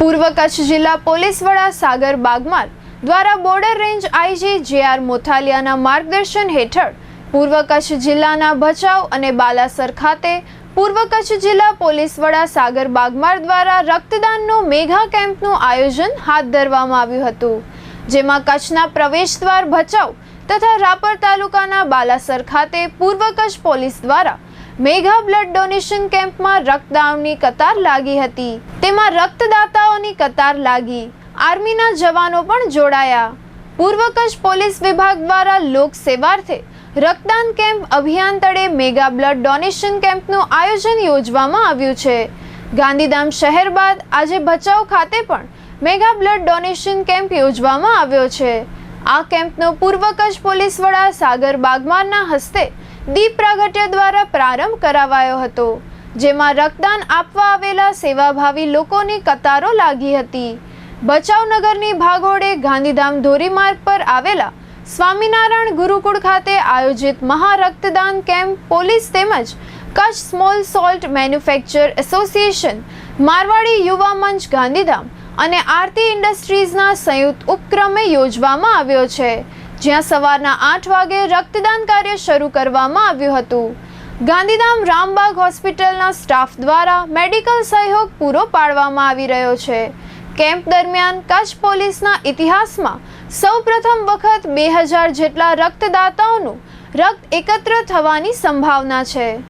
પૂર્વ કચ્છ જિલ્લા પોલીસ વડા સાગર બાગમાર દ્વારા બોર્ડર રેન્જ આઈજી જે.આર. મોથાલિયાના માર્ગદર્શન હેઠળ પૂર્વ કચ્છ જિલ્લાના ભચાઉ અને બાલાસર ખાતે પૂર્વ કચ્છ જિલ્લા પોલીસ વડા સાગર બાગમાર દ્વારા રક્તદાનનો મેગા કેમ્પનું આયોજન હાથ ધરવામાં આવ્યું હતું, જેમાં કચ્છના પ્રવેશદ્વાર ભચાઉ તથા રાપર તાલુકાના બાલાસર ખાતે પૂર્વ કચ્છ પોલીસ દ્વારા મેગા બ્લડ ડોનેશન કેમ્પમાં રક્તદાનની કતાર લાગી હતી। તેમાં રક્તદાતાઓની કતાર લાગી આર્મીના જવાનો પણ જોડાયા। પૂર્વ કચ્છ પોલીસ વિભાગ દ્વારા લોક સેવાર્થે રક્તદાન કેમ્પ અભિયાન તળે મેગા બ્લડ ડોનેશન કેમ્પનું આયોજન યોજવામાં આવ્યું છે। ગાંધીધામ શહેર બાદ આજે ભચાઉ ખાતે પણ મેગા બ્લડ ડોનેશન કેમ્પ યોજવામાં આવ્યો છે। આ કેમ્પનો પૂર્વ કચ્છ પોલીસ વડા સાગર બાગમારના હસ્તે દીપ પ્રાગટ્ય દ્વારા પ્રારંભ કરાવાયો હતો, જેમાં રક્તદાન આપવા આવેલા સેવાભાવી લોકોની કતારો લાગી હતી। ભચાઉ નગરની ભાગોળે ગાંધીધામ ધોરીમાર્ગ પર આવેલા સ્વામિનારાયણ ગુરુકુળ ખાતે આયોજિત મહા રક્તદાન કેમ્પ પોલીસ તેમજ Kutch small salt manufacture association, Marwari Yuva Manch Gandhidham અને આરતી ઇન્ડસ્ટ્રીઝના સંયુક્ત ઉપક્રમે યોજવામાં આવ્યો છે, જ્યાં સવારના 8 વાગે રક્તદાન કાર્ય શરૂ કરવામાં આવ્યું હતું। ગાંધીધામ રામબાગ હોસ્પિટલના સ્ટાફ દ્વારા મેડિકલ સહયોગ પૂરો પાડવામાં આવી રહ્યો છે। કેમ્પ દરમિયાન કચ્છ પોલીસના ઇતિહાસમાં સૌપ્રથમ વખત 2000 જેટલા રક્તદાતાઓનું રક્ત એકત્ર થવાની સંભાવના છે।